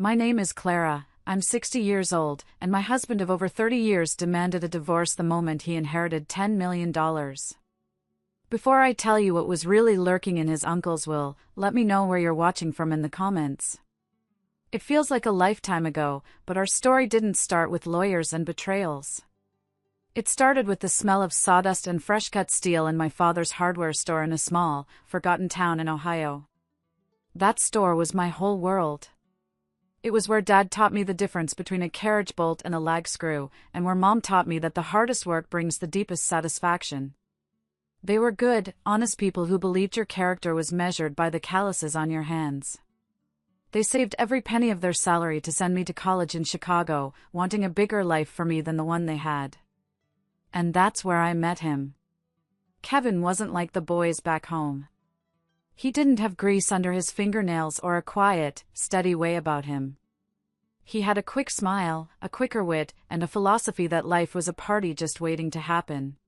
My name is Clara, I'm 60 years old, and my husband of over 30 years demanded a divorce the moment he inherited $10 million. Before I tell you what was really lurking in his uncle's will, let me know where you're watching from in the comments. It feels like a lifetime ago, but our story didn't start with lawyers and betrayals. It started with the smell of sawdust and fresh-cut steel in my father's hardware store in a small, forgotten town in Ohio. That store was my whole world. It was where Dad taught me the difference between a carriage bolt and a lag screw, and where Mom taught me that the hardest work brings the deepest satisfaction. They were good, honest people who believed your character was measured by the calluses on your hands. They saved every penny of their salary to send me to college in Chicago, wanting a bigger life for me than the one they had. And that's where I met him. Kevin wasn't like the boys back home. He didn't have grease under his fingernails or a quiet, steady way about him. He had a quick smile, a quicker wit, and a philosophy that life was a party just waiting to happen.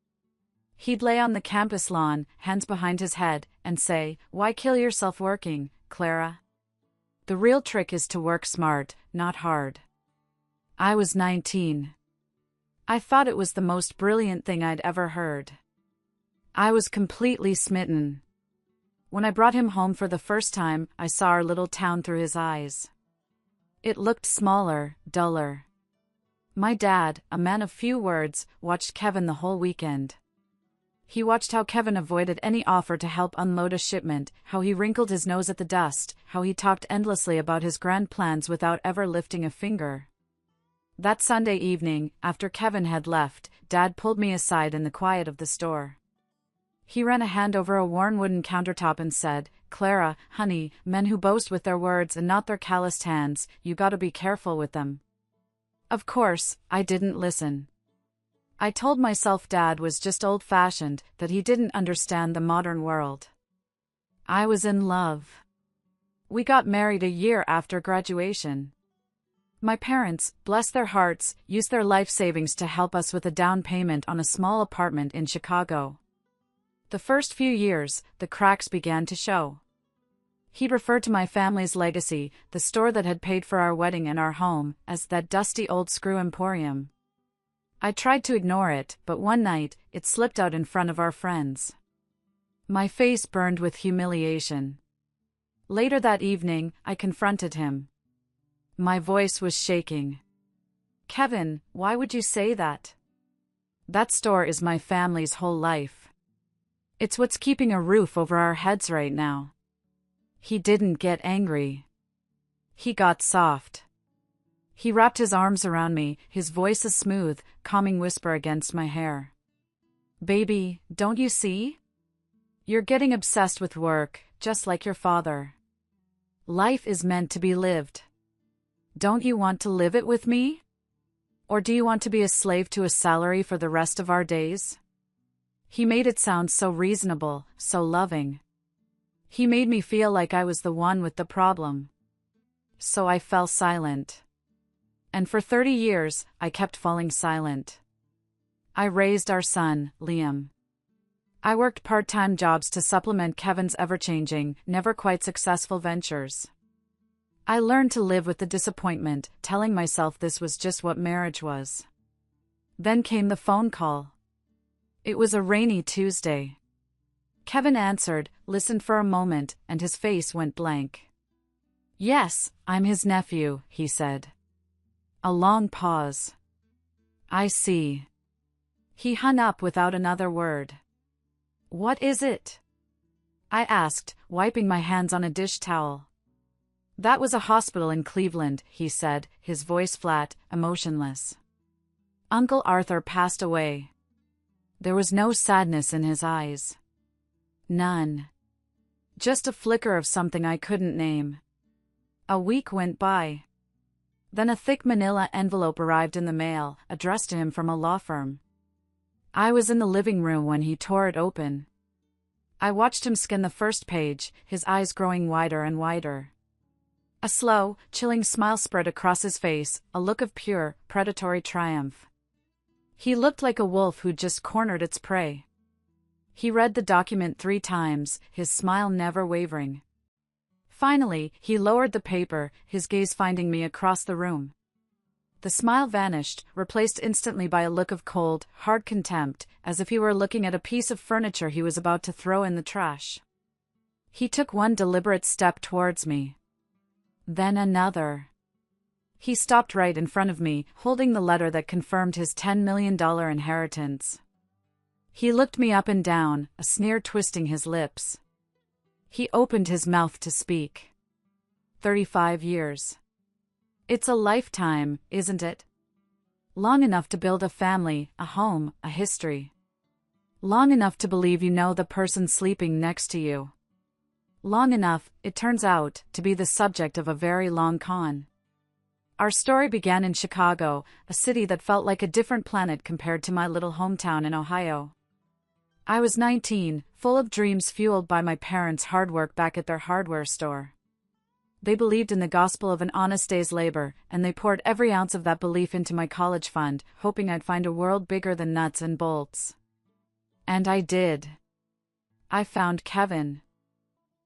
He'd lay on the campus lawn, hands behind his head, and say, "Why kill yourself working, Clara? The real trick is to work smart, not hard." I was 19. I thought it was the most brilliant thing I'd ever heard. I was completely smitten. When I brought him home for the first time, I saw our little town through his eyes. It looked smaller, duller. My dad, a man of few words, watched Kevin the whole weekend. He watched how Kevin avoided any offer to help unload a shipment, how he wrinkled his nose at the dust, how he talked endlessly about his grand plans without ever lifting a finger. That Sunday evening, after Kevin had left, Dad pulled me aside in the quiet of the store. He ran a hand over a worn wooden countertop and said, "Clara, honey, men who boast with their words and not their calloused hands, you gotta be careful with them." Of course, I didn't listen. I told myself Dad was just old-fashioned, that he didn't understand the modern world. I was in love. We got married a year after graduation. My parents, bless their hearts, used their life savings to help us with a down payment on a small apartment in Chicago. The first few years, the cracks began to show. He'd referred to my family's legacy, the store that had paid for our wedding and our home, as that dusty old screw emporium. I tried to ignore it, but one night, it slipped out in front of our friends. My face burned with humiliation. Later that evening, I confronted him. My voice was shaking. "Kevin, why would you say that? That store is my family's whole life. It's what's keeping a roof over our heads right now." He didn't get angry. He got soft. He wrapped his arms around me, his voice a smooth, calming whisper against my hair. "Baby, don't you see? You're getting obsessed with work, just like your father. Life is meant to be lived. Don't you want to live it with me? Or do you want to be a slave to a salary for the rest of our days?" He made it sound so reasonable, so loving. He made me feel like I was the one with the problem. So I fell silent. And for 30 years, I kept falling silent. I raised our son, Liam. I worked part-time jobs to supplement Kevin's ever-changing, never-quite successful ventures. I learned to live with the disappointment, telling myself this was just what marriage was. Then came the phone call. It was a rainy Tuesday. Kevin answered, listened for a moment, and his face went blank. "Yes, I'm his nephew," he said. A long pause. "I see." He hung up without another word. "What is it?" I asked, wiping my hands on a dish towel. "That was a hospital in Cleveland," he said, his voice flat, emotionless. "Uncle Arthur passed away." There was no sadness in his eyes. None. Just a flicker of something I couldn't name. A week went by. Then a thick manila envelope arrived in the mail, addressed to him from a law firm. I was in the living room when he tore it open. I watched him scan the first page, his eyes growing wider and wider. A slow, chilling smile spread across his face, a look of pure, predatory triumph. He looked like a wolf who'd just cornered its prey. He read the document 3 times, his smile never wavering. Finally, he lowered the paper, his gaze finding me across the room. The smile vanished, replaced instantly by a look of cold, hard contempt, as if he were looking at a piece of furniture he was about to throw in the trash. He took one deliberate step towards me. Then another. He stopped right in front of me, holding the letter that confirmed his $10 million inheritance. He looked me up and down, a sneer twisting his lips. He opened his mouth to speak. 35 years. It's a lifetime, isn't it? Long enough to build a family, a home, a history. Long enough to believe you know the person sleeping next to you. Long enough, it turns out, to be the subject of a very long con. Our story began in Chicago, a city that felt like a different planet compared to my little hometown in Ohio. I was 19, full of dreams fueled by my parents' hard work back at their hardware store. They believed in the gospel of an honest day's labor, and they poured every ounce of that belief into my college fund, hoping I'd find a world bigger than nuts and bolts. And I did. I found Kevin.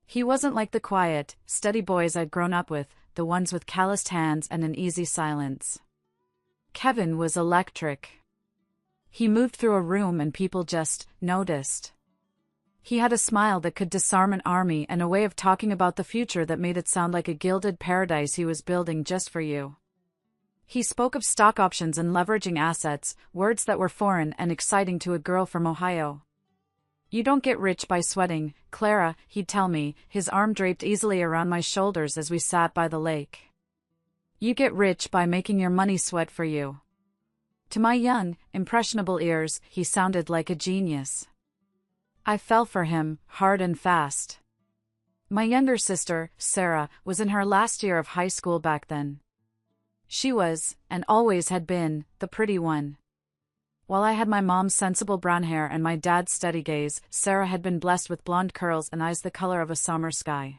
He wasn't like the quiet, steady boys I'd grown up with, the ones with calloused hands and an easy silence. Kevin was electric. He moved through a room and people just noticed. He had a smile that could disarm an army and a way of talking about the future that made it sound like a gilded paradise he was building just for you. He spoke of stock options and leveraging assets, words that were foreign and exciting to a girl from Ohio. You don't get rich by sweating, Clara, he'd tell me, his arm draped easily around my shoulders as we sat by the lake. You get rich by making your money sweat for you. To my young, impressionable ears, he sounded like a genius. I fell for him, hard and fast. My younger sister, Sarah, was in her last year of high school back then. She was, and always had been, the pretty one. While I had my mom's sensible brown hair and my dad's steady gaze, Sarah had been blessed with blonde curls and eyes the color of a summer sky.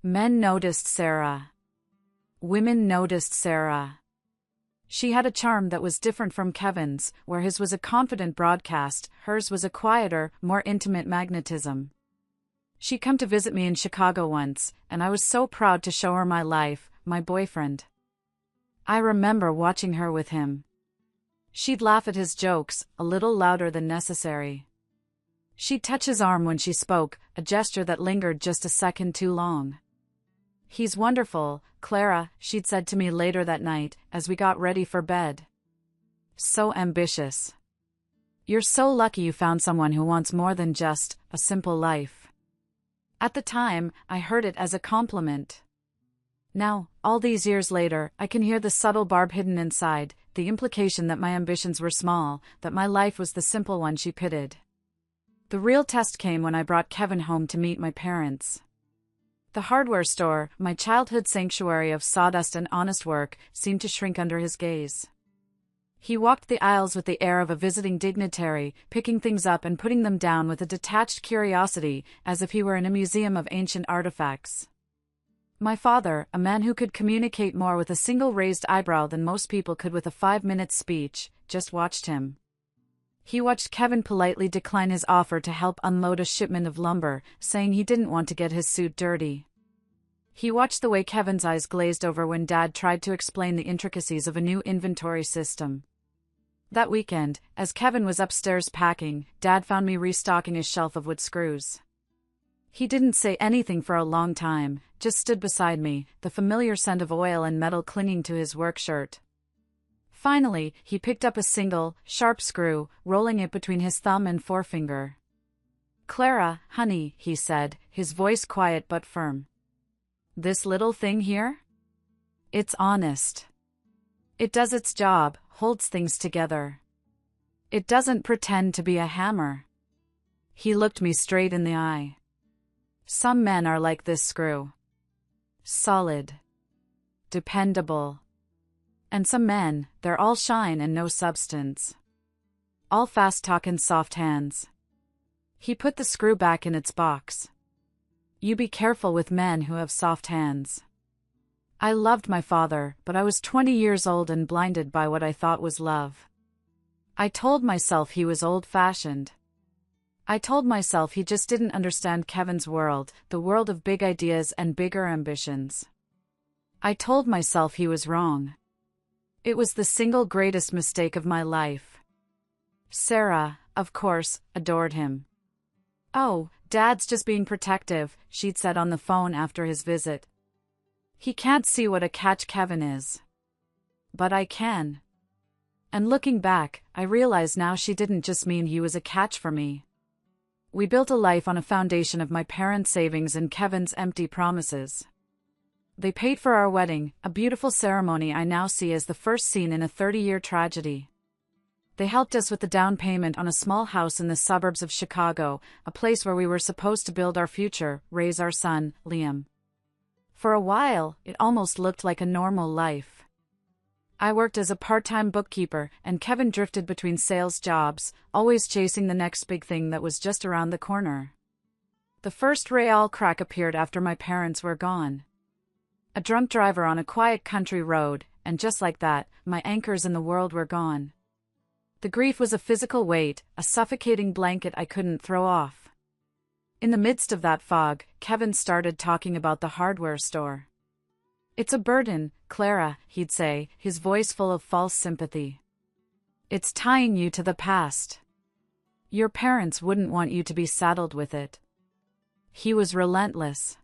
Men noticed Sarah. Women noticed Sarah. She had a charm that was different from Kevin's, where his was a confident broadcast, hers was a quieter, more intimate magnetism. She'd come to visit me in Chicago once, and I was so proud to show her my life, my boyfriend. I remember watching her with him. She'd laugh at his jokes, a little louder than necessary. She'd touch his arm when she spoke, a gesture that lingered just a second too long. He's wonderful, Clara, she'd said to me later that night, as we got ready for bed. So ambitious. You're so lucky you found someone who wants more than just a simple life. At the time, I heard it as a compliment. Now, all these years later, I can hear the subtle barb hidden inside, the implication that my ambitions were small, that my life was the simple one she pitied. The real test came when I brought Kevin home to meet my parents. The hardware store, my childhood sanctuary of sawdust and honest work, seemed to shrink under his gaze. He walked the aisles with the air of a visiting dignitary, picking things up and putting them down with a detached curiosity, as if he were in a museum of ancient artifacts. My father, a man who could communicate more with a single raised eyebrow than most people could with a 5-minute speech, just watched him. He watched Kevin politely decline his offer to help unload a shipment of lumber, saying he didn't want to get his suit dirty. He watched the way Kevin's eyes glazed over when Dad tried to explain the intricacies of a new inventory system. That weekend, as Kevin was upstairs packing, Dad found me restocking his shelf of wood screws. He didn't say anything for a long time, just stood beside me, the familiar scent of oil and metal clinging to his work shirt. Finally, he picked up a single, sharp screw, rolling it between his thumb and forefinger. "Clara, honey," he said, his voice quiet but firm. "This little thing here? It's honest. It does its job, holds things together. It doesn't pretend to be a hammer." He looked me straight in the eye. "Some men are like this screw. Solid. Dependable. And some men, they're all shine and no substance. All fast talk and soft hands." He put the screw back in its box. "You be careful with men who have soft hands." I loved my father, but I was 20 years old and blinded by what I thought was love. I told myself he was old-fashioned. I told myself he just didn't understand Kevin's world, the world of big ideas and bigger ambitions. I told myself he was wrong. It was the single greatest mistake of my life. Sarah, of course, adored him. "Oh, Dad's just being protective," she'd said on the phone after his visit. "He can't see what a catch Kevin is." But I can. And looking back, I realize now she didn't just mean he was a catch for me. We built a life on a foundation of my parents' savings and Kevin's empty promises. They paid for our wedding, a beautiful ceremony I now see as the first scene in a 30-year tragedy. They helped us with the down payment on a small house in the suburbs of Chicago, a place where we were supposed to build our future, raise our son, Liam. For a while, it almost looked like a normal life. I worked as a part-time bookkeeper, and Kevin drifted between sales jobs, always chasing the next big thing that was just around the corner. The first real crack appeared after my parents were gone. A drunk driver on a quiet country road, and just like that, my anchors in the world were gone. The grief was a physical weight, a suffocating blanket I couldn't throw off. In the midst of that fog, Kevin started talking about the hardware store. "It's a burden, Clara," he'd say, his voice full of false sympathy. "It's tying you to the past. Your parents wouldn't want you to be saddled with it." He was relentless.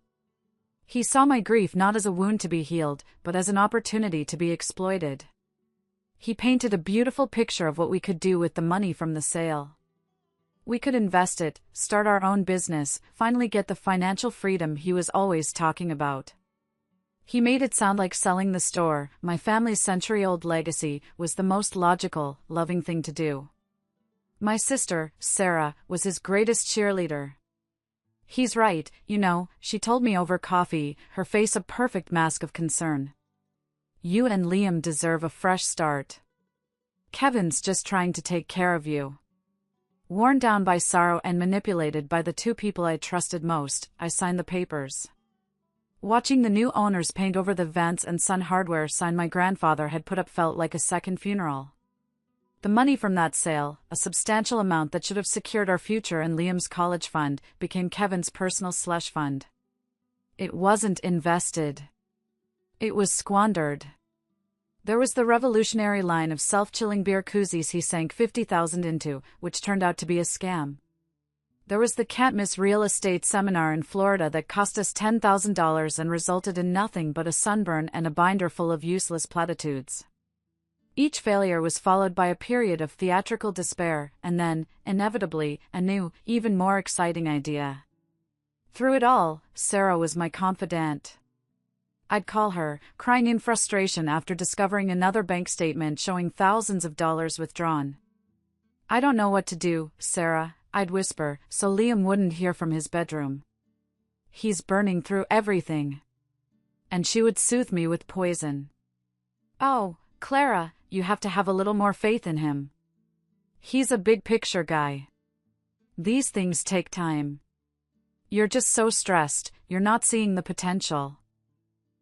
He saw my grief not as a wound to be healed, but as an opportunity to be exploited. He painted a beautiful picture of what we could do with the money from the sale. We could invest it, start our own business, finally get the financial freedom he was always talking about. He made it sound like selling the store, my family's century-old legacy, was the most logical, loving thing to do. My sister, Sarah, was his greatest cheerleader. "He's right, you know," she told me over coffee, her face a perfect mask of concern. "You and Liam deserve a fresh start. Kevin's just trying to take care of you." Worn down by sorrow and manipulated by the two people I trusted most, I signed the papers. Watching the new owners paint over the Vance and Son hardware sign my grandfather had put up felt like a second funeral. The money from that sale, a substantial amount that should have secured our future and Liam's college fund, became Kevin's personal slush fund. It wasn't invested. It was squandered. There was the revolutionary line of self-chilling beer koozies he sank $50,000 into, which turned out to be a scam. There was the can't-miss real estate seminar in Florida that cost us $10,000 and resulted in nothing but a sunburn and a binder full of useless platitudes. Each failure was followed by a period of theatrical despair, and then, inevitably, a new, even more exciting idea. Through it all, Sarah was my confidant. I'd call her, crying in frustration after discovering another bank statement showing thousands of dollars withdrawn. "I don't know what to do, Sarah," I'd whisper, so Liam wouldn't hear from his bedroom. "He's burning through everything." And she would soothe me with poison. "Oh, Clara, you have to have a little more faith in him. He's a big-picture guy. These things take time. You're just so stressed, you're not seeing the potential.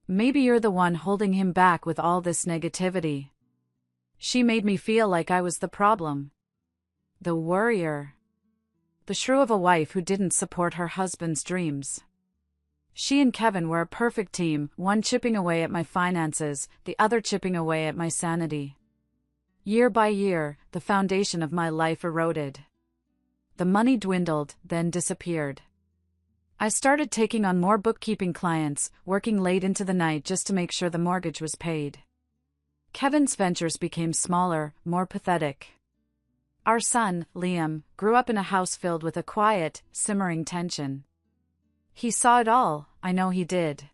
Maybe you're the one holding him back with all this negativity." She made me feel like I was the problem. The worrier. The shrew of a wife who didn't support her husband's dreams. She and Kevin were a perfect team, one chipping away at my finances, the other chipping away at my sanity. Year by year, the foundation of my life eroded. The money dwindled, then disappeared. I started taking on more bookkeeping clients, working late into the night just to make sure the mortgage was paid. Kevin's ventures became smaller, more pathetic. Our son, Liam, grew up in a house filled with a quiet, simmering tension. He saw it all, I know he did.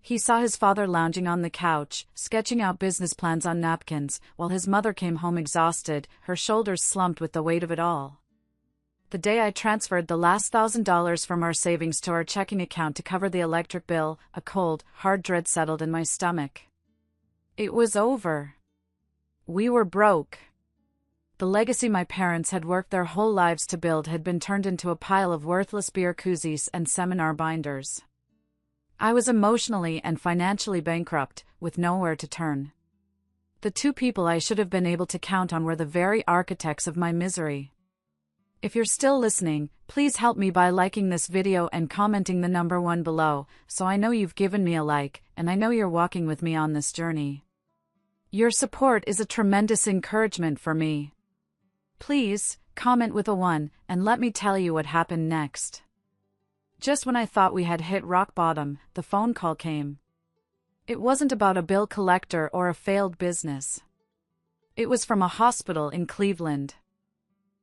He saw his father lounging on the couch, sketching out business plans on napkins, while his mother came home exhausted, her shoulders slumped with the weight of it all. The day I transferred the last $1,000 from our savings to our checking account to cover the electric bill, a cold, hard dread settled in my stomach. It was over. We were broke. The legacy my parents had worked their whole lives to build had been turned into a pile of worthless beer koozies and seminar binders. I was emotionally and financially bankrupt, with nowhere to turn. The two people I should have been able to count on were the very architects of my misery. If you're still listening, please help me by liking this video and commenting the number 1 below, so I know you've given me a like, and I know you're walking with me on this journey. Your support is a tremendous encouragement for me. Please, comment with a 1, and let me tell you what happened next. Just when I thought we had hit rock bottom, the phone call came. It wasn't about a bill collector or a failed business. It was from a hospital in Cleveland.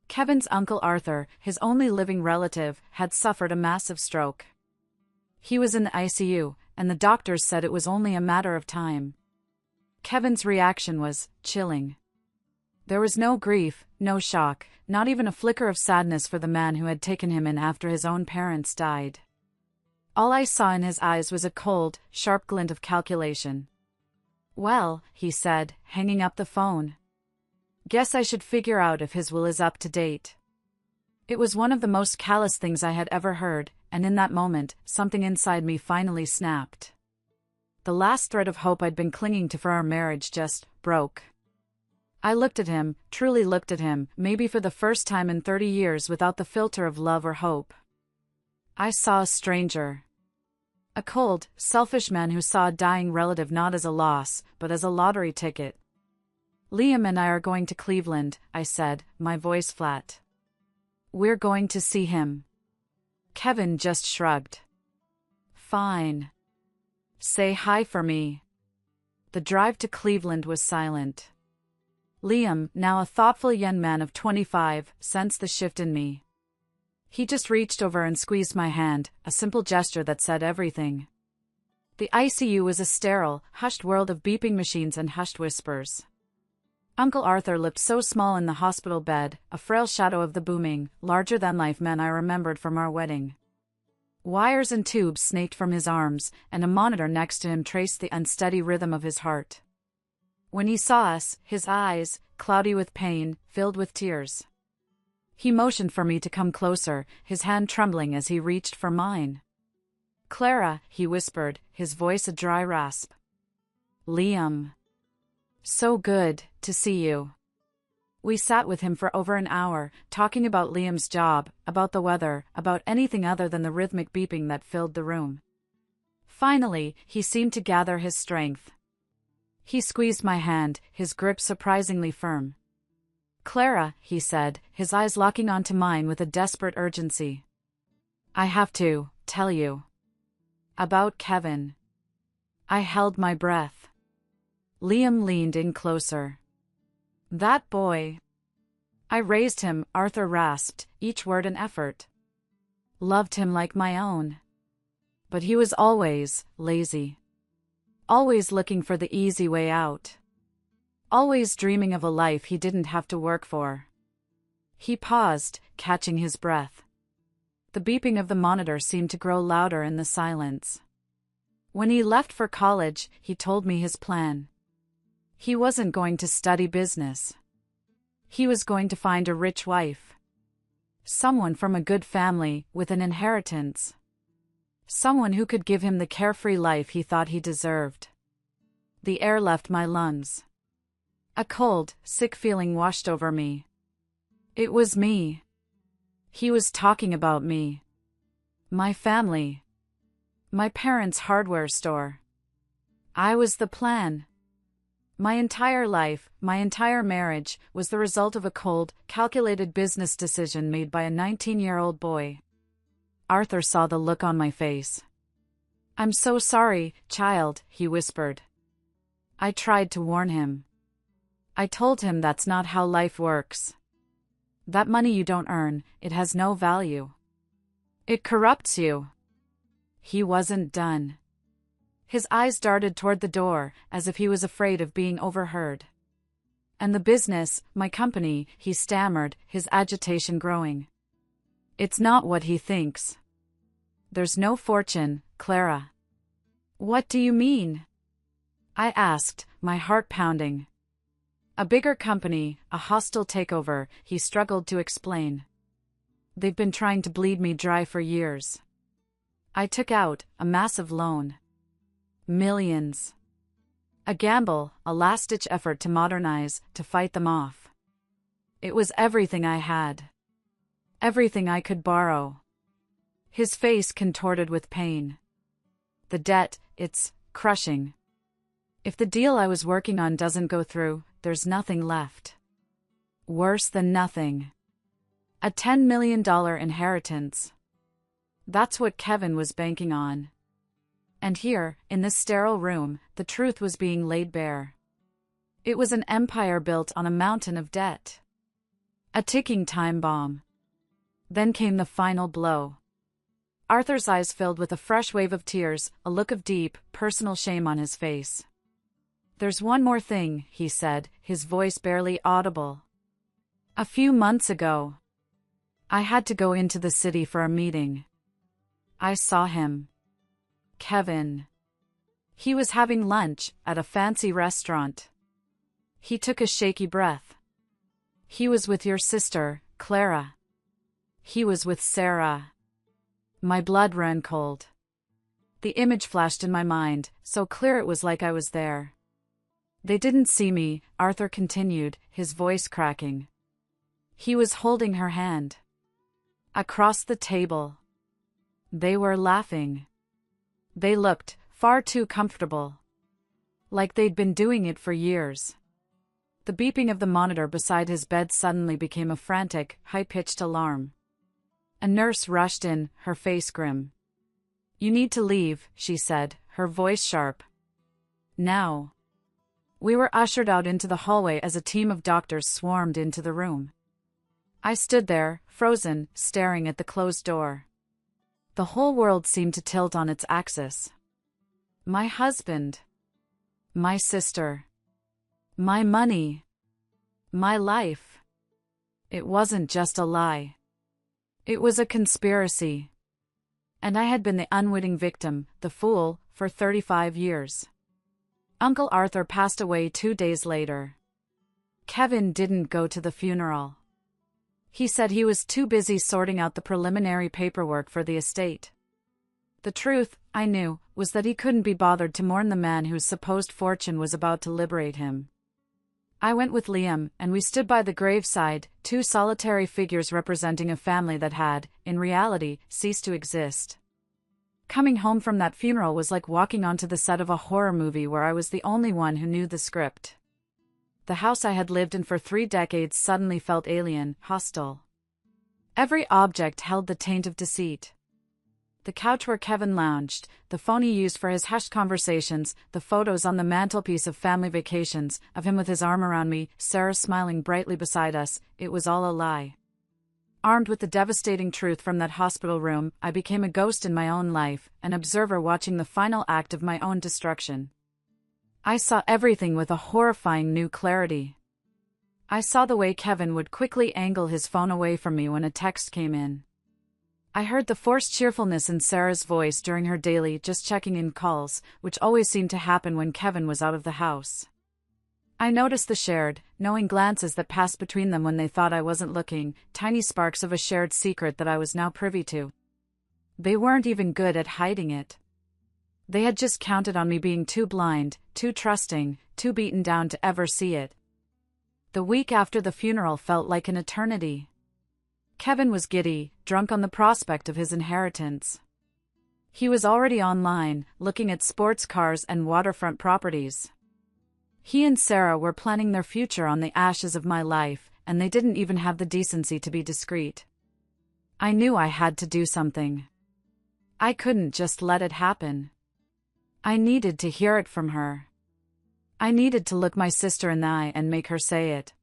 Kevin's uncle Arthur, his only living relative, had suffered a massive stroke. He was in the ICU, and the doctors said it was only a matter of time. Kevin's reaction was chilling. There was no grief, no shock, not even a flicker of sadness for the man who had taken him in after his own parents died. All I saw in his eyes was a cold, sharp glint of calculation. "Well," he said, hanging up the phone. "Guess I should figure out if his will is up to date." It was one of the most callous things I had ever heard, and in that moment, something inside me finally snapped. The last thread of hope I'd been clinging to for our marriage just broke. I looked at him, truly looked at him, maybe for the first time in 30 years without the filter of love or hope. I saw a stranger. A cold, selfish man who saw a dying relative not as a loss, but as a lottery ticket. "Liam and I are going to Cleveland," I said, my voice flat. "We're going to see him." Kevin just shrugged. "Fine. Say hi for me." The drive to Cleveland was silent. Liam, now a thoughtful young man of 25, sensed the shift in me. He just reached over and squeezed my hand, a simple gesture that said everything. The ICU was a sterile, hushed world of beeping machines and hushed whispers. Uncle Arthur looked so small in the hospital bed, a frail shadow of the booming, larger-than-life man I remembered from our wedding. Wires and tubes snaked from his arms, and a monitor next to him traced the unsteady rhythm of his heart. When he saw us, his eyes, cloudy with pain, filled with tears. He motioned for me to come closer, his hand trembling as he reached for mine. "Clara," he whispered, his voice a dry rasp. "Liam. So good to see you." We sat with him for over an hour, talking about Liam's job, about the weather, about anything other than the rhythmic beeping that filled the room. Finally, he seemed to gather his strength. He squeezed my hand, his grip surprisingly firm. "Clara," he said, his eyes locking onto mine with a desperate urgency. "I have to tell you about Kevin." I held my breath. Liam leaned in closer. "That boy." I raised him, Arthur rasped, each word an effort. "Loved him like my own. But he was always lazy. Always looking for the easy way out. Always dreaming of a life he didn't have to work for." He paused, catching his breath. The beeping of the monitor seemed to grow louder in the silence. When he left for college, he told me his plan. He wasn't going to study business. He was going to find a rich wife. Someone from a good family, with an inheritance. Someone who could give him the carefree life he thought he deserved. The air left my lungs. A cold, sick feeling washed over me. It was me. He was talking about me. My family. My parents' hardware store. I was the plan. My entire life, my entire marriage, was the result of a cold, calculated business decision made by a 19-year-old boy. Arthur saw the look on my face. "I'm so sorry, child," he whispered. I tried to warn him. I told him that's not how life works. That money you don't earn, it has no value. It corrupts you. He wasn't done. His eyes darted toward the door, as if he was afraid of being overheard. "And the business, my company," he stammered, his agitation growing. "It's not what he thinks. There's no fortune, Clara." "What do you mean?" I asked, my heart pounding. "A bigger company, a hostile takeover," he struggled to explain. "They've been trying to bleed me dry for years. I took out a massive loan. Millions. A gamble, a last-ditch effort to modernize, to fight them off. It was everything I had. Everything I could borrow. His face contorted with pain. The debt, it's crushing. If the deal I was working on doesn't go through, there's nothing left. Worse than nothing. A $10 million inheritance. That's what Kevin was banking on. And here, in this sterile room, the truth was being laid bare. It was an empire built on a mountain of debt. A ticking time bomb. Then came the final blow. Arthur's eyes filled with a fresh wave of tears, a look of deep, personal shame on his face. "There's one more thing," he said, his voice barely audible. "A few months ago, I had to go into the city for a meeting. I saw him. Kevin. He was having lunch at a fancy restaurant. He took a shaky breath. He was with your sister, Clara. He was with Sarah." My blood ran cold. The image flashed in my mind, so clear it was like I was there. "They didn't see me," Arthur continued, his voice cracking. He was holding her hand. Across the table. They were laughing. They looked far too comfortable. Like they'd been doing it for years. The beeping of the monitor beside his bed suddenly became a frantic, high-pitched alarm. A nurse rushed in, her face grim. "You need to leave," she said, her voice sharp. "Now." We were ushered out into the hallway as a team of doctors swarmed into the room. I stood there, frozen, staring at the closed door. The whole world seemed to tilt on its axis. My husband. My sister. My money. My life. It wasn't just a lie. It was a conspiracy. And I had been the unwitting victim, the fool, for 35 years. Uncle Arthur passed away 2 days later. Kevin didn't go to the funeral. He said he was too busy sorting out the preliminary paperwork for the estate. The truth, I knew, was that he couldn't be bothered to mourn the man whose supposed fortune was about to liberate him. I went with Liam, and we stood by the graveside, two solitary figures representing a family that had, in reality, ceased to exist. Coming home from that funeral was like walking onto the set of a horror movie where I was the only one who knew the script. The house I had lived in for 3 decades suddenly felt alien, hostile. Every object held the taint of deceit. The couch where Kevin lounged, the phone he used for his hushed conversations, the photos on the mantelpiece of family vacations, of him with his arm around me, Sarah smiling brightly beside us, it was all a lie. Armed with the devastating truth from that hospital room, I became a ghost in my own life, an observer watching the final act of my own destruction. I saw everything with a horrifying new clarity. I saw the way Kevin would quickly angle his phone away from me when a text came in. I heard the forced cheerfulness in Sarah's voice during her daily just checking in calls, which always seemed to happen when Kevin was out of the house. I noticed the shared, knowing glances that passed between them when they thought I wasn't looking, tiny sparks of a shared secret that I was now privy to. They weren't even good at hiding it. They had just counted on me being too blind, too trusting, too beaten down to ever see it. The week after the funeral felt like an eternity. Kevin was giddy, drunk on the prospect of his inheritance. He was already online, looking at sports cars and waterfront properties. He and Sarah were planning their future on the ashes of my life, and they didn't even have the decency to be discreet. I knew I had to do something. I couldn't just let it happen. I needed to hear it from her. I needed to look my sister in the eye and make her say it.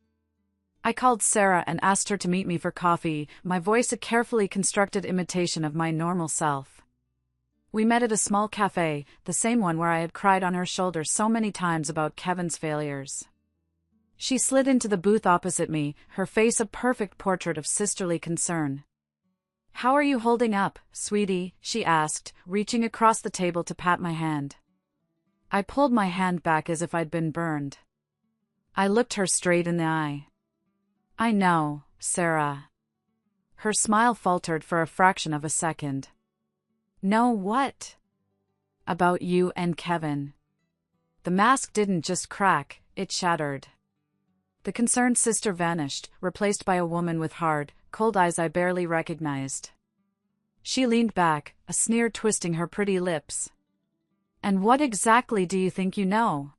I called Sarah and asked her to meet me for coffee, my voice a carefully constructed imitation of my normal self. We met at a small cafe, the same one where I had cried on her shoulder so many times about Kevin's failures. She slid into the booth opposite me, her face a perfect portrait of sisterly concern. "How are you holding up, sweetie?" she asked, reaching across the table to pat my hand. I pulled my hand back as if I'd been burned. I looked her straight in the eye. "I know, Sarah." Her smile faltered for a fraction of a second. "Know what?" "About you and Kevin." The mask didn't just crack, it shattered. The concerned sister vanished, replaced by a woman with hard, cold eyes I barely recognized. She leaned back, a sneer twisting her pretty lips. "And what exactly do you think you know?"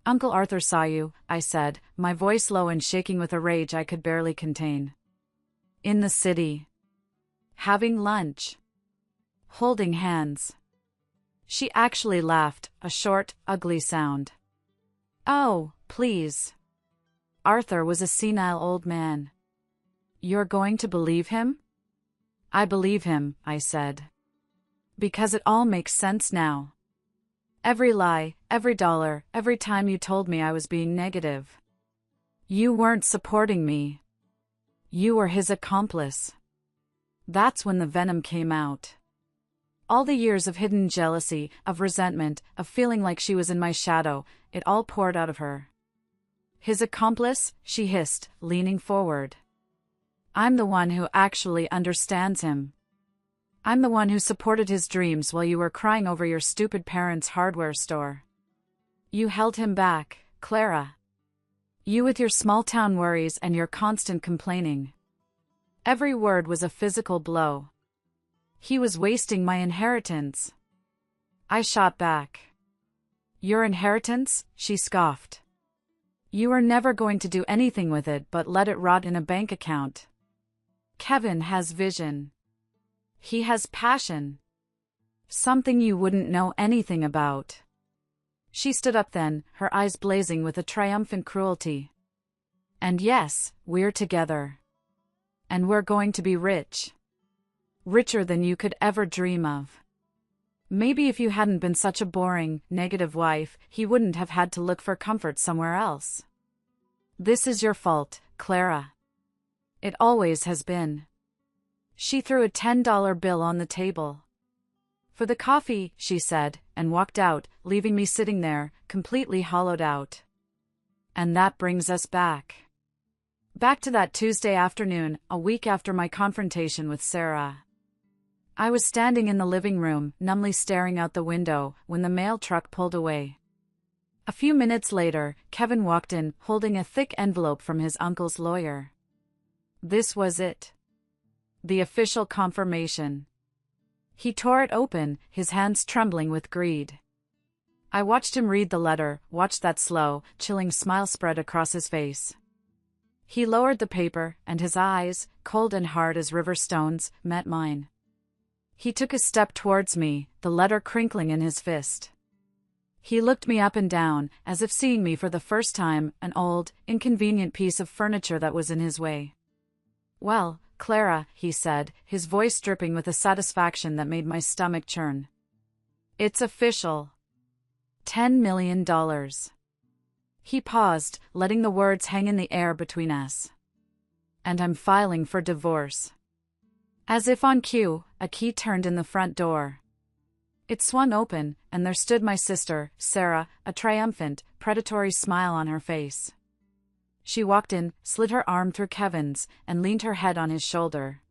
"Uncle Arthur saw you," I said, my voice low and shaking with a rage I could barely contain. "In the city. Having lunch. Holding hands." She actually laughed, a short, ugly sound. "Oh, please. Arthur was a senile old man." "You're going to believe him?" "I believe him," I said. "Because it all makes sense now. Every lie, every dollar, every time you told me I was being negative. You weren't supporting me. You were his accomplice." That's when the venom came out. All the years of hidden jealousy, of resentment, of feeling like she was in my shadow, it all poured out of her. "His accomplice?" she hissed, leaning forward. "I'm the one who actually understands him. I'm the one who supported his dreams while you were crying over your stupid parents' hardware store. You held him back, Clara. You with your small-town worries and your constant complaining. Every word was a physical blow. He was wasting my inheritance." I shot back. "Your inheritance?" she scoffed. "You are never going to do anything with it but let it rot in a bank account. Kevin has vision. He has passion. Something you wouldn't know anything about." She stood up then, her eyes blazing with a triumphant cruelty. "And yes, we're together. And we're going to be rich. Richer than you could ever dream of. Maybe if you hadn't been such a boring, negative wife, he wouldn't have had to look for comfort somewhere else. This is your fault, Clara. It always has been." She threw a $10 bill on the table. "For the coffee," she said, and walked out, leaving me sitting there, completely hollowed out. And that brings us back. Back to that Tuesday afternoon, a week after my confrontation with Sarah. I was standing in the living room, numbly staring out the window, when the mail truck pulled away. A few minutes later, Kevin walked in, holding a thick envelope from his uncle's lawyer. This was it. The official confirmation. He tore it open, his hands trembling with greed. I watched him read the letter, watched that slow, chilling smile spread across his face. He lowered the paper, and his eyes, cold and hard as river stones, met mine. He took a step towards me, the letter crinkling in his fist. He looked me up and down, as if seeing me for the first time, an old, inconvenient piece of furniture that was in his way. "Well, Clara," he said, his voice dripping with a satisfaction that made my stomach churn. "It's official. $10 million. He paused, letting the words hang in the air between us. "And I'm filing for divorce." As if on cue, a key turned in the front door. It swung open, and there stood my sister, Sarah, a triumphant, predatory smile on her face. She walked in, slid her arm through Kevin's, and leaned her head on his shoulder.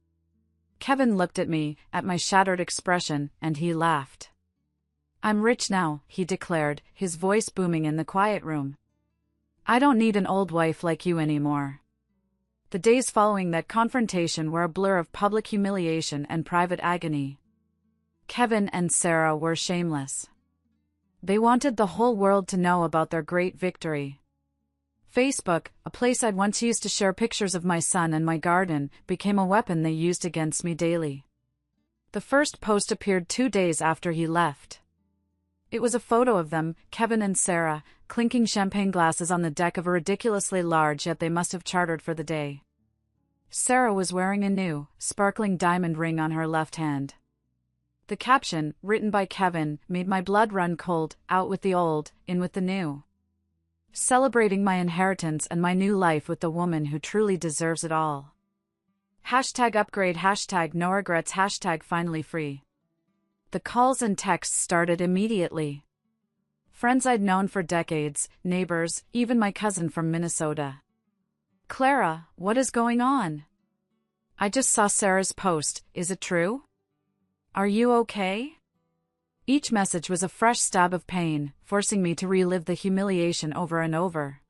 Kevin looked at me, at my shattered expression, and he laughed. "I'm rich now," he declared, his voice booming in the quiet room. "I don't need an old wife like you anymore." The days following that confrontation were a blur of public humiliation and private agony. Kevin and Sarah were shameless. They wanted the whole world to know about their great victory. Facebook, a place I'd once used to share pictures of my son and my garden, became a weapon they used against me daily. The first post appeared 2 days after he left. It was a photo of them, Kevin and Sarah, clinking champagne glasses on the deck of a ridiculously large yacht they must have chartered for the day. Sarah was wearing a new, sparkling diamond ring on her left hand. The caption, written by Kevin, made my blood run cold, "Out with the old, in with the new." Celebrating my inheritance and my new life with the woman who truly deserves it all. #upgrade, #no regrets, #finally free. The calls and texts started immediately. Friends I'd known for decades, neighbors, even my cousin from Minnesota. "Clara, what is going on? I just saw Sarah's post, is it true? Are you okay?" Each message was a fresh stab of pain, forcing me to relive the humiliation over and over.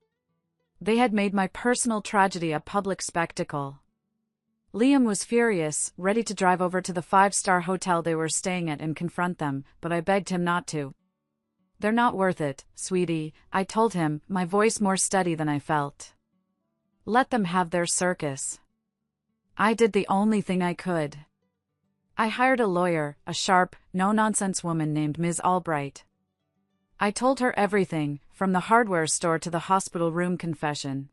They had made my personal tragedy a public spectacle. Liam was furious, ready to drive over to the five-star hotel they were staying at and confront them, but I begged him not to. "They're not worth it, sweetie," I told him, my voice more steady than I felt. "Let them have their circus." I did the only thing I could. I hired a lawyer, a sharp, no-nonsense woman named Ms. Albright. I told her everything, from the hardware store to the hospital room confession.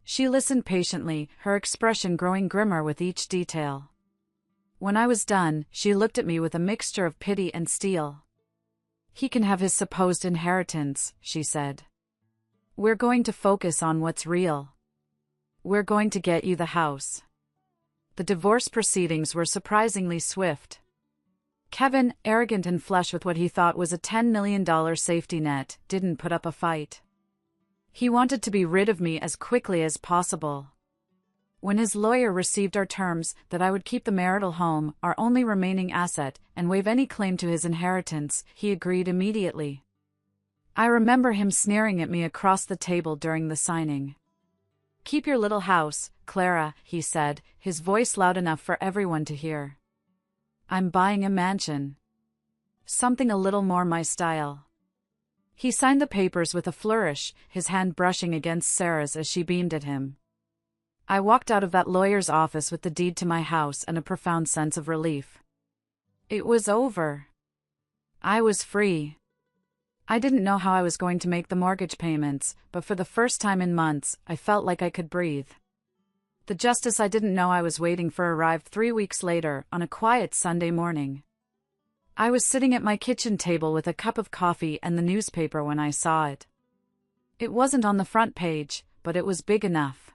She listened patiently, her expression growing grimmer with each detail. When I was done, she looked at me with a mixture of pity and steel. "He can have his supposed inheritance," she said. "We're going to focus on what's real. We're going to get you the house." The divorce proceedings were surprisingly swift. Kevin, arrogant and flush with what he thought was a $10 million safety net, didn't put up a fight. He wanted to be rid of me as quickly as possible. When his lawyer received our terms that I would keep the marital home, our only remaining asset, and waive any claim to his inheritance, he agreed immediately. I remember him sneering at me across the table during the signing. "Keep your little house, Clara," he said, his voice loud enough for everyone to hear. "I'm buying a mansion. Something a little more my style." He signed the papers with a flourish, his hand brushing against Sarah's as she beamed at him. I walked out of that lawyer's office with the deed to my house and a profound sense of relief. It was over. I was free. I didn't know how I was going to make the mortgage payments, but for the first time in months, I felt like I could breathe. The justice I didn't know I was waiting for arrived 3 weeks later, on a quiet Sunday morning. I was sitting at my kitchen table with a cup of coffee and the newspaper when I saw it. It wasn't on the front page, but it was big enough.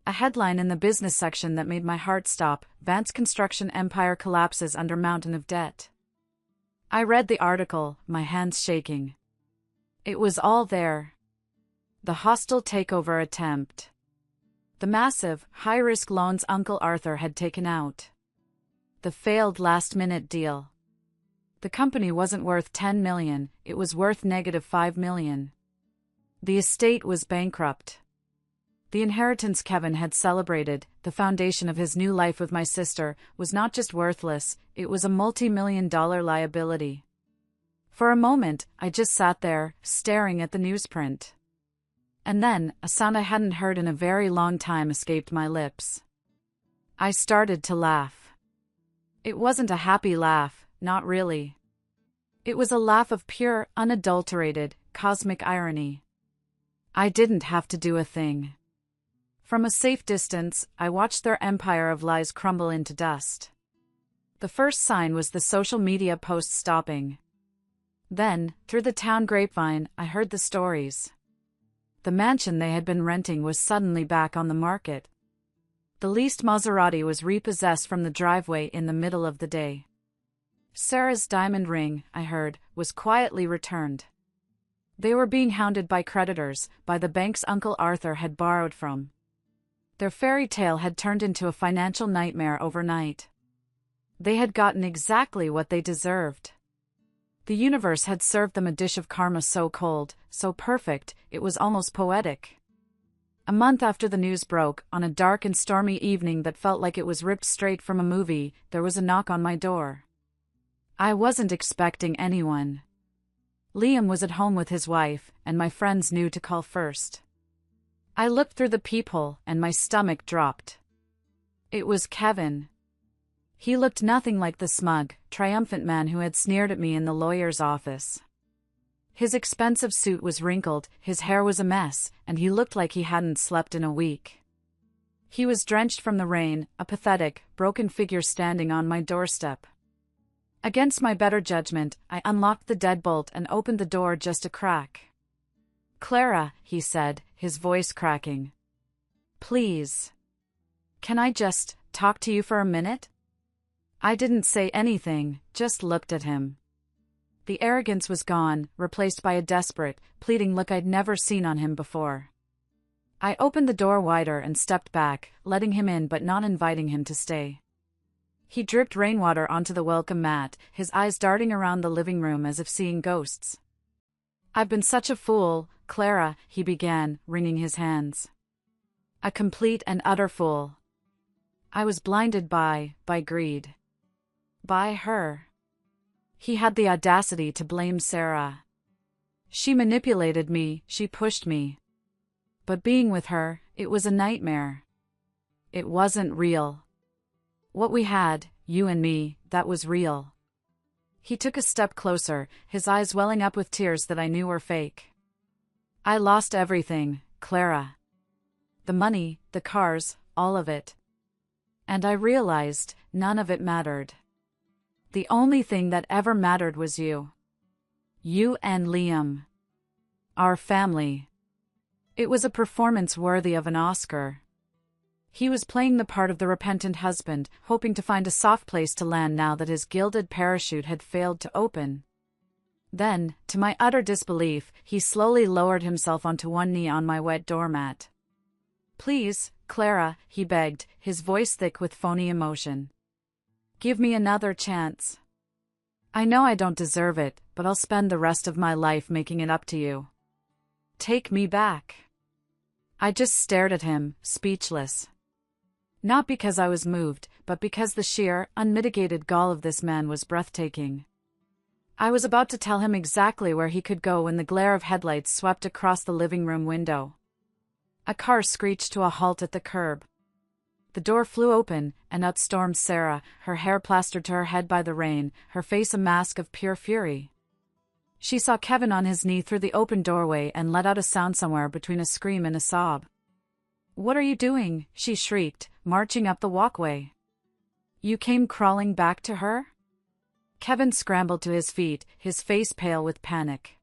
A headline in the business section that made my heart stop: "Vance Construction Empire Collapses Under Mountain of Debt." I read the article, my hands shaking. It was all there. The hostile takeover attempt. The massive, high-risk loans Uncle Arthur had taken out. The failed last-minute deal. The company wasn't worth $10 million, it was worth -$5 million. The estate was bankrupt. The inheritance Kevin had celebrated, the foundation of his new life with my sister, was not just worthless, it was a multi-million-dollar liability. For a moment, I just sat there, staring at the newsprint. And then, a sound I hadn't heard in a very long time escaped my lips. I started to laugh. It wasn't a happy laugh, not really. It was a laugh of pure, unadulterated, cosmic irony. I didn't have to do a thing. From a safe distance, I watched their empire of lies crumble into dust. The first sign was the social media posts stopping. Then, through the town grapevine, I heard the stories. The mansion they had been renting was suddenly back on the market. The leased Maserati was repossessed from the driveway in the middle of the day. Sarah's diamond ring, I heard, was quietly returned. They were being hounded by creditors, by the banks Uncle Arthur had borrowed from. Their fairy tale had turned into a financial nightmare overnight. They had gotten exactly what they deserved. The universe had served them a dish of karma so cold, so perfect, it was almost poetic. A month after the news broke, on a dark and stormy evening that felt like it was ripped straight from a movie, there was a knock on my door. I wasn't expecting anyone. Liam was at home with his wife, and my friends knew to call first. I looked through the peephole, and my stomach dropped. It was Kevin. He looked nothing like the smug, triumphant man who had sneered at me in the lawyer's office. His expensive suit was wrinkled, his hair was a mess, and he looked like he hadn't slept in a week. He was drenched from the rain, a pathetic, broken figure standing on my doorstep. Against my better judgment, I unlocked the deadbolt and opened the door just a crack. "Clara," he said, his voice cracking. "Please. Can I just talk to you for a minute?" I didn't say anything, just looked at him. The arrogance was gone, replaced by a desperate, pleading look I'd never seen on him before. I opened the door wider and stepped back, letting him in but not inviting him to stay. He dripped rainwater onto the welcome mat, his eyes darting around the living room as if seeing ghosts. I've been such a fool, Clara, he began, wringing his hands. A complete and utter fool. I was blinded by greed. By her. He had the audacity to blame Sarah. She manipulated me, she pushed me. But being with her, it was a nightmare. It wasn't real. What we had, you and me, that was real. He took a step closer, his eyes welling up with tears that I knew were fake. I lost everything, Clara. The money, the cars, all of it. And I realized none of it mattered. The only thing that ever mattered was you. You and Liam. Our family. It was a performance worthy of an Oscar. He was playing the part of the repentant husband, hoping to find a soft place to land now that his gilded parachute had failed to open. Then, to my utter disbelief, he slowly lowered himself onto one knee on my wet doormat. Please, Clara, he begged, his voice thick with phony emotion. Give me another chance. I know I don't deserve it, but I'll spend the rest of my life making it up to you. Take me back. I just stared at him, speechless. Not because I was moved, but because the sheer, unmitigated gall of this man was breathtaking. I was about to tell him exactly where he could go when the glare of headlights swept across the living room window. A car screeched to a halt at the curb. The door flew open, and out stormed Sarah, her hair plastered to her head by the rain, her face a mask of pure fury. She saw Kevin on his knee through the open doorway and let out a sound somewhere between a scream and a sob. What are you doing? She shrieked, marching up the walkway. You came crawling back to her? Kevin scrambled to his feet, his face pale with panic.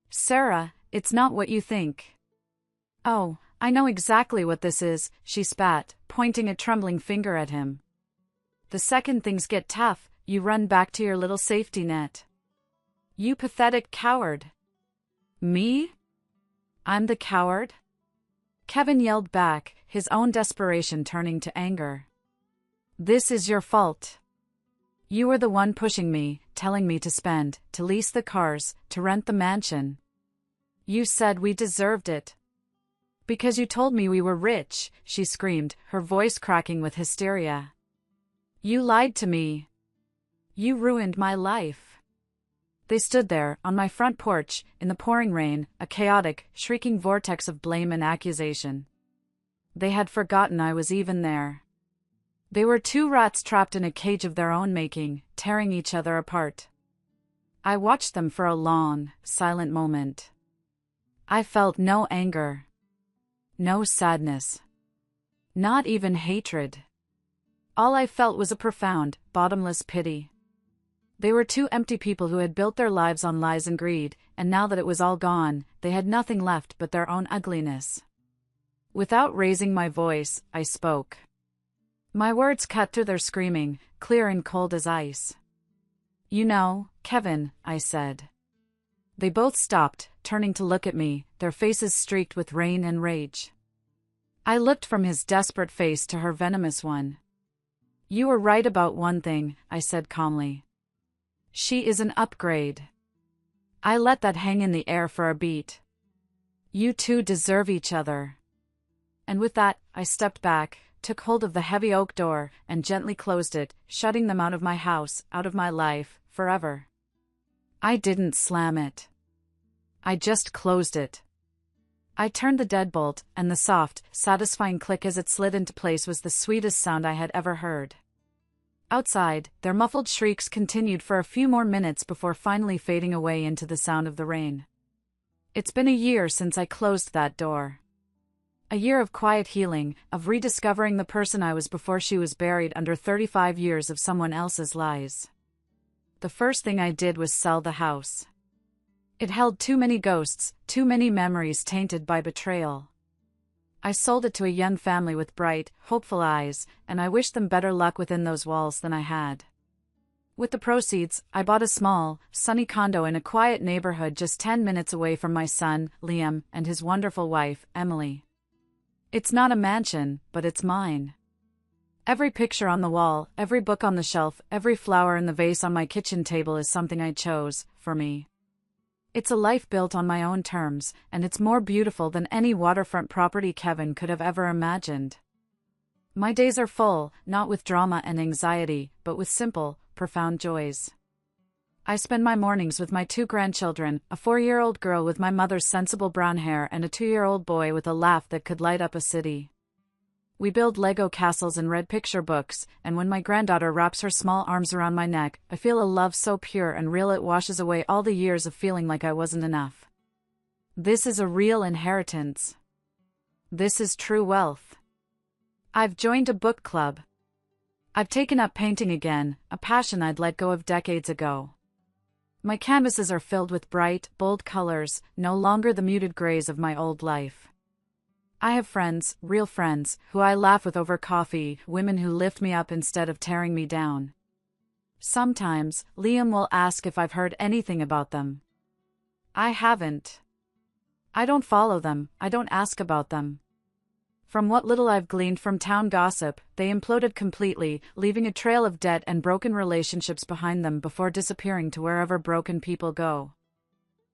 Sarah, it's not what you think. Oh, I know exactly what this is, she spat, pointing a trembling finger at him. The second things get tough, you run back to your little safety net. You pathetic coward. Me? I'm the coward? Kevin yelled back, his own desperation turning to anger. This is your fault. You were the one pushing me, telling me to spend, to lease the cars, to rent the mansion. You said we deserved it. Because you told me we were rich, she screamed, her voice cracking with hysteria. You lied to me. You ruined my life. They stood there, on my front porch, in the pouring rain, a chaotic, shrieking vortex of blame and accusation. They had forgotten I was even there. They were two rats trapped in a cage of their own making, tearing each other apart. I watched them for a long, silent moment. I felt no anger. No sadness. Not even hatred. All I felt was a profound, bottomless pity. They were two empty people who had built their lives on lies and greed, and now that it was all gone, they had nothing left but their own ugliness. Without raising my voice, I spoke. My words cut through their screaming, clear and cold as ice. You know, Kevin, I said. They both stopped, turning to look at me, their faces streaked with rain and rage. I looked from his desperate face to her venomous one. You were right about one thing, I said calmly. She is an upgrade. I let that hang in the air for a beat. You two deserve each other. And with that, I stepped back, took hold of the heavy oak door, and gently closed it, shutting them out of my house, out of my life, forever. I didn't slam it. I just closed it. I turned the deadbolt, and the soft, satisfying click as it slid into place was the sweetest sound I had ever heard. Outside, their muffled shrieks continued for a few more minutes before finally fading away into the sound of the rain. It's been a year since I closed that door. A year of quiet healing, of rediscovering the person I was before she was buried under 35 years of someone else's lies. The first thing I did was sell the house. It held too many ghosts, too many memories tainted by betrayal. I sold it to a young family with bright, hopeful eyes, and I wished them better luck within those walls than I had. With the proceeds, I bought a small, sunny condo in a quiet neighborhood just 10 minutes away from my son, Liam, and his wonderful wife, Emily. It's not a mansion, but it's mine. Every picture on the wall, every book on the shelf, every flower in the vase on my kitchen table is something I chose, for me. It's a life built on my own terms, and it's more beautiful than any waterfront property Kevin could have ever imagined. My days are full, not with drama and anxiety, but with simple, profound joys. I spend my mornings with my 2 grandchildren, a 4-year-old girl with my mother's sensible brown hair and a 2-year-old boy with a laugh that could light up a city. We build Lego castles and read picture books, and when my granddaughter wraps her small arms around my neck, I feel a love so pure and real it washes away all the years of feeling like I wasn't enough. This is a real inheritance. This is true wealth. I've joined a book club. I've taken up painting again, a passion I'd let go of decades ago. My canvases are filled with bright, bold colors, no longer the muted grays of my old life. I have friends, real friends, who I laugh with over coffee, women who lift me up instead of tearing me down. Sometimes, Liam will ask if I've heard anything about them. I haven't. I don't follow them, I don't ask about them. From what little I've gleaned from town gossip, they imploded completely, leaving a trail of debt and broken relationships behind them before disappearing to wherever broken people go.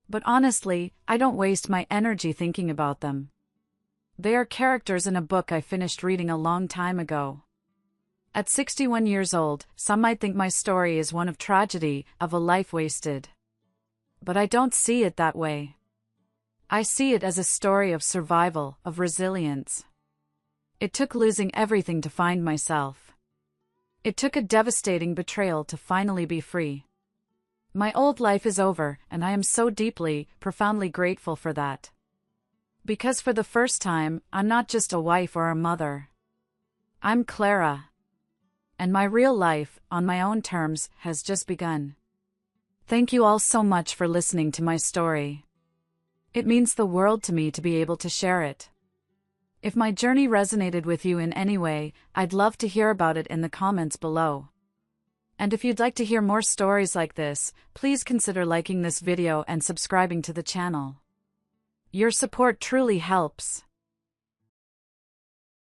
But honestly, I don't waste my energy thinking about them. They are characters in a book I finished reading a long time ago. At 61 years old, some might think my story is one of tragedy, of a life wasted. But I don't see it that way. I see it as a story of survival, of resilience. It took losing everything to find myself. It took a devastating betrayal to finally be free. My old life is over, and I am so deeply, profoundly grateful for that. Because for the first time, I'm not just a wife or a mother. I'm Clara. And my real life, on my own terms, has just begun. Thank you all so much for listening to my story. It means the world to me to be able to share it. If my journey resonated with you in any way, I'd love to hear about it in the comments below. And if you'd like to hear more stories like this, please consider liking this video and subscribing to the channel. Your support truly helps.